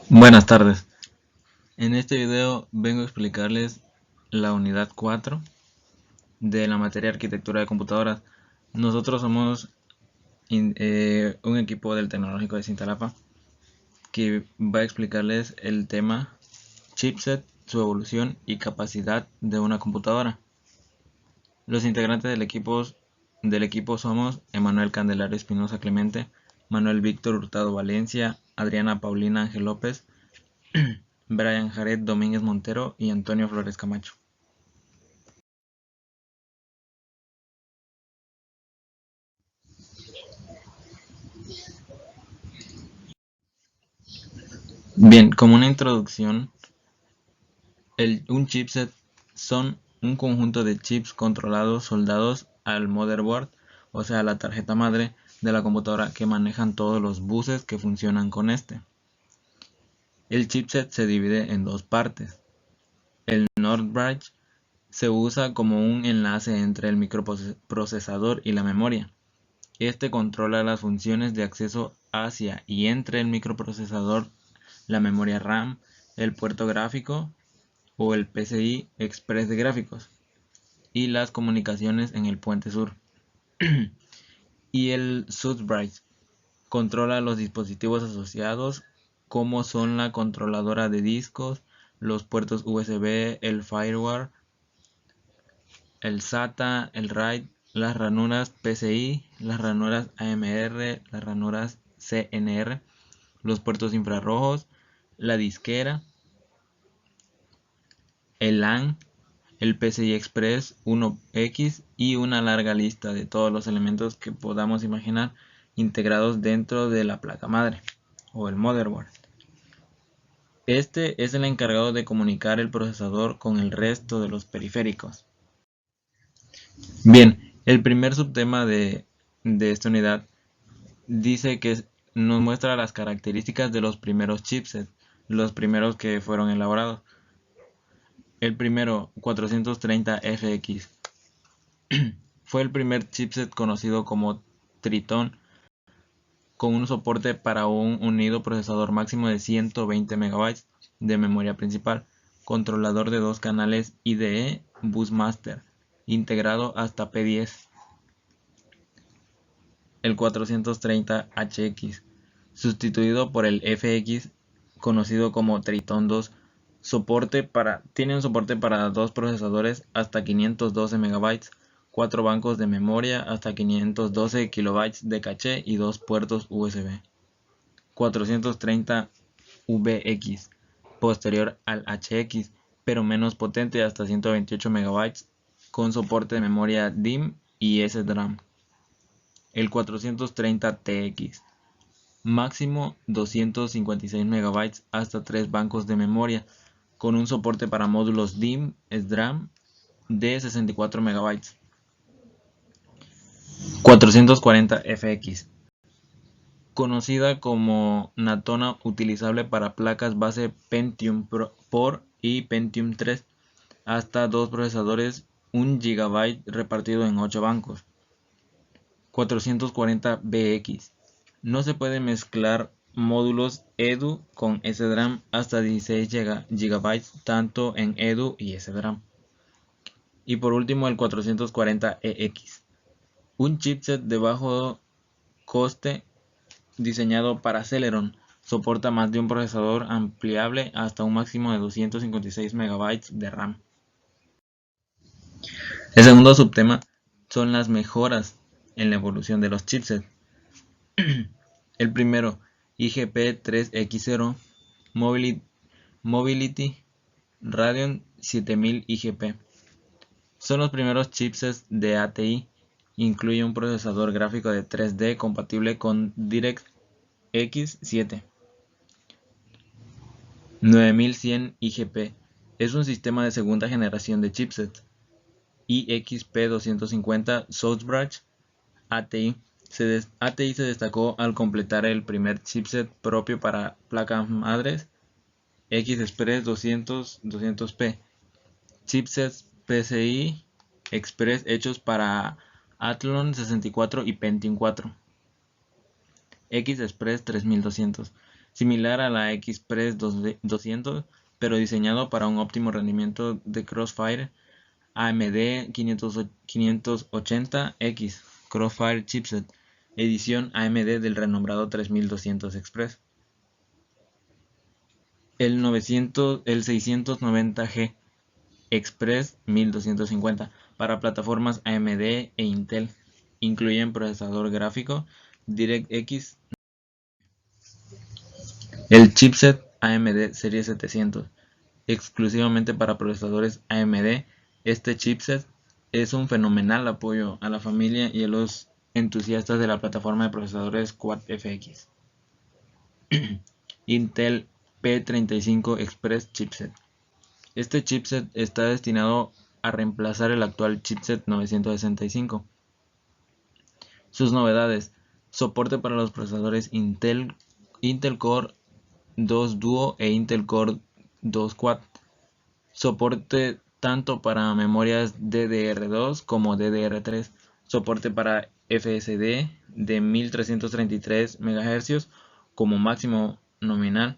Buenas tardes. En este video vengo a explicarles la unidad 4 de la materia Arquitectura de Computadoras. Nosotros somos un equipo del Tecnológico de Cintalapa que va a explicarles el tema chipset, su evolución y capacidad de una computadora. Los integrantes del equipo somos Emanuel Candelario Espinosa Clemente, Manuel Víctor Hurtado Valencia, Adriana Paulina Ángel López, Brian Jared Domínguez Montero y Antonio Flores Camacho. Bien, como una introducción, un chipset son un conjunto de chips controlados soldados al motherboard, o sea, la tarjeta madre de la computadora, que manejan todos los buses que funcionan con este. El chipset se divide en dos partes. El NOR bridge se usa como un enlace entre el microprocesador y la memoria. Este controla las funciones de acceso hacia y entre el microprocesador, la memoria RAM, el puerto gráfico o el PCI Express de gráficos y las comunicaciones en el puente sur. Y el SUSE controla los dispositivos asociados como son la controladora de discos, los puertos USB, el firewall, el SATA, el RAID, las ranuras PCI, las ranuras AMR, las ranuras CNR, los puertos infrarrojos, la disquera, el LAN, el PCI Express 1X y una larga lista de todos los elementos que podamos imaginar integrados dentro de la placa madre o el motherboard. Este es el encargado de comunicar el procesador con el resto de los periféricos. Bien, el primer subtema de esta unidad dice que nos muestra las características de los primeros chipsets, los primeros que fueron elaborados. El primero, 430FX, fue el primer chipset conocido como Triton, con un soporte para un unido procesador máximo de 120 MB de memoria principal, controlador de dos canales IDE Busmaster, integrado hasta P10. El 430HX, sustituido por el FX, conocido como Triton 2, tiene un soporte para dos procesadores hasta 512 MB, 4 bancos de memoria hasta 512 KB de caché y dos puertos USB. 430VX, posterior al HX, pero menos potente, hasta 128 MB, con soporte de memoria DIMM y SDRAM. El 430TX, máximo 256 MB hasta 3 bancos de memoria, con un soporte para módulos DIMM, SDRAM de 64 MB. 440FX, conocida como Natona, utilizable para placas base Pentium Pro y Pentium 3, hasta dos procesadores 1 GB repartido en 8 bancos. 440BX, no se puede mezclar módulos EDU con SDRAM hasta 16 GB tanto en EDU y SDRAM. Y por último el 440EX, un chipset de bajo coste diseñado para Celeron, soporta más de un procesador ampliable hasta un máximo de 256 MB de RAM. El segundo subtema son las mejoras en la evolución de los chipsets. El primero, IGP3X0 Mobility Radeon 7000 IGP. Son los primeros chipsets de ATI. Incluye un procesador gráfico de 3D compatible con DirectX 7. 9100 IGP es un sistema de segunda generación de chipsets. IXP250 Southbridge ATI se destacó al completar el primer chipset propio para placas madres X-Express 200-200P, chipsets PCI Express hechos para Athlon 64 y Pentium 4, X-Express 3200, similar a la Express 200, pero diseñado para un óptimo rendimiento de Crossfire AMD 580X Crossfire Chipset, edición AMD del renombrado 3200 Express. El 690G Express 1250 para plataformas AMD e Intel. Incluyen procesador gráfico DirectX. El chipset AMD Serie 700, exclusivamente para procesadores AMD. Este chipset es un fenomenal apoyo a la familia y a los entusiastas de la plataforma de procesadores Quad-FX. Intel P35 Express Chipset. Este chipset está destinado a reemplazar el actual chipset 965. Sus novedades: soporte para los procesadores Intel Core 2 Duo e Intel Core 2 Quad. Soporte tanto para memorias DDR2 como DDR3. Soporte para FSD de 1333 MHz como máximo nominal,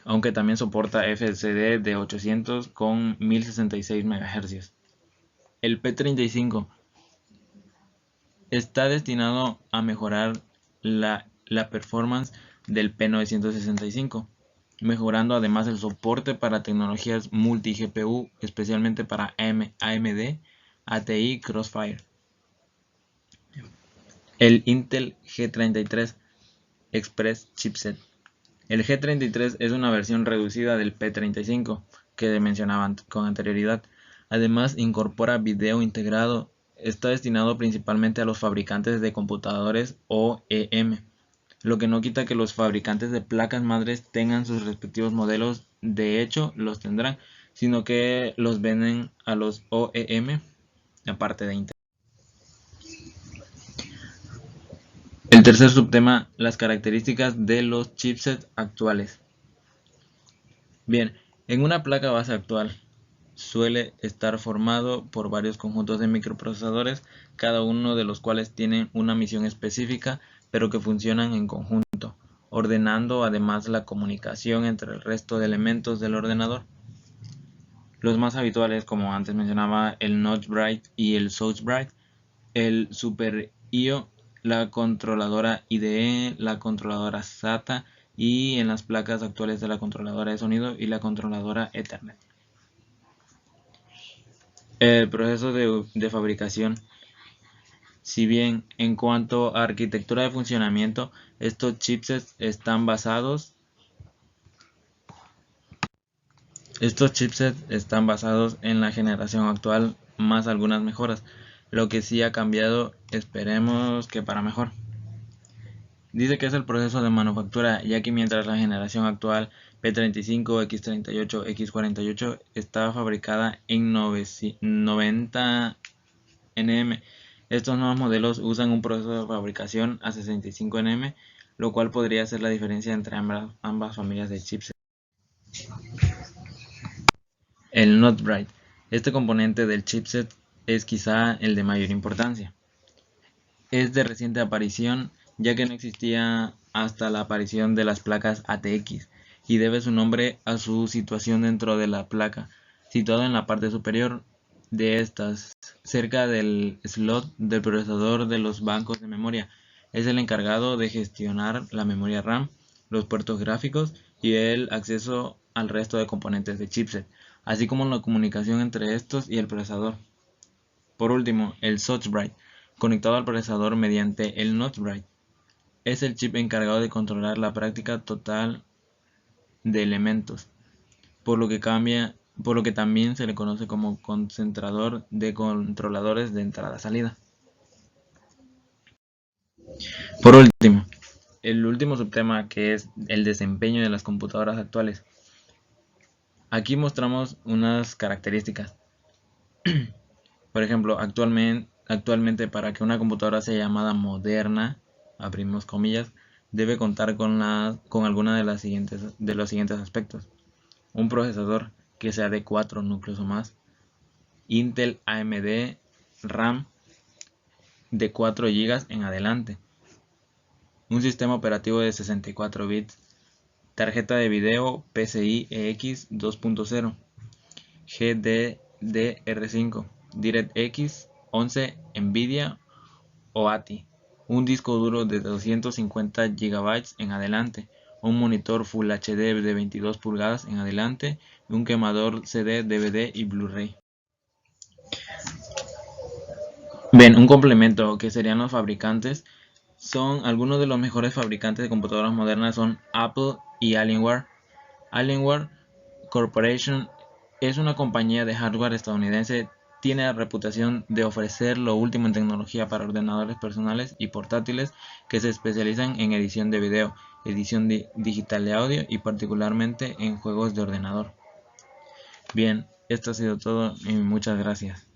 aunque también soporta FSD de 800 con 1066 MHz. El P35 está destinado a mejorar la performance del P965, mejorando además el soporte para tecnologías multi-GPU, especialmente para AMD ATI Crossfire. El Intel G33 Express Chipset. El G33 es una versión reducida del P35 que mencionaba con anterioridad. Además, incorpora video integrado. Está destinado principalmente a los fabricantes de computadores OEM, lo que no quita que los fabricantes de placas madres tengan sus respectivos modelos. De hecho, los tendrán, sino que los venden a los OEM aparte de Intel. El tercer subtema: las características de los chipsets actuales. Bien, en una placa base actual suele estar formado por varios conjuntos de microprocesadores, cada uno de los cuales tiene una misión específica, pero que funcionan en conjunto, ordenando además la comunicación entre el resto de elementos del ordenador. Los más habituales, como antes mencionaba, el Notch Bright y el South Bright, el Super IO, la controladora IDE, la controladora SATA y en las placas actuales de la controladora de sonido y la controladora Ethernet. El proceso de fabricación. Si bien en cuanto a arquitectura de funcionamiento, estos chipsets están basados en la generación actual más algunas mejoras, lo que sí ha cambiado, esperemos que para mejor. Dice que es el proceso de manufactura, ya que mientras la generación actual P35, X38, X48 está fabricada en 90 nm, estos nuevos modelos usan un proceso de fabricación a 65 nm, lo cual podría ser la diferencia entre ambas familias de chipset. El Not Bright. Este componente del chipset es quizá el de mayor importancia. Es de reciente aparición, ya que no existía hasta la aparición de las placas ATX, y debe su nombre a su situación dentro de la placa, situado en la parte superior de estas, cerca del slot del procesador de los bancos de memoria. Es el encargado de gestionar la memoria RAM, los puertos gráficos y el acceso al resto de componentes de chipset, así como la comunicación entre estos y el procesador. Por último, el South Bright, conectado al procesador mediante el Not Bright, es el chip encargado de controlar la práctica total de elementos, por lo que también se le conoce como concentrador de controladores de entrada-salida. Por último, el último subtema, que es el desempeño de las computadoras actuales. Aquí mostramos unas características. Por ejemplo, actualmente para que una computadora sea llamada moderna, abrimos comillas, debe contar con alguna de los siguientes aspectos: un procesador que sea de 4 núcleos o más, Intel AMD RAM de 4 GB en adelante, un sistema operativo de 64 bits, tarjeta de video PCI EX 2.0, GDDR5, DirectX 11 NVIDIA o ATI, un disco duro de 250 GB en adelante, un monitor Full HD de 22 pulgadas en adelante y un quemador CD, DVD y Blu-ray. Bien, un complemento que serían los fabricantes. Son algunos de los mejores fabricantes de computadoras modernas son Apple y Alienware. Alienware Corporation es una compañía de hardware estadounidense. Tiene la reputación de ofrecer lo último en tecnología para ordenadores personales y portátiles que se especializan en edición de video, edición digital de audio y particularmente en juegos de ordenador. Bien, esto ha sido todo y muchas gracias.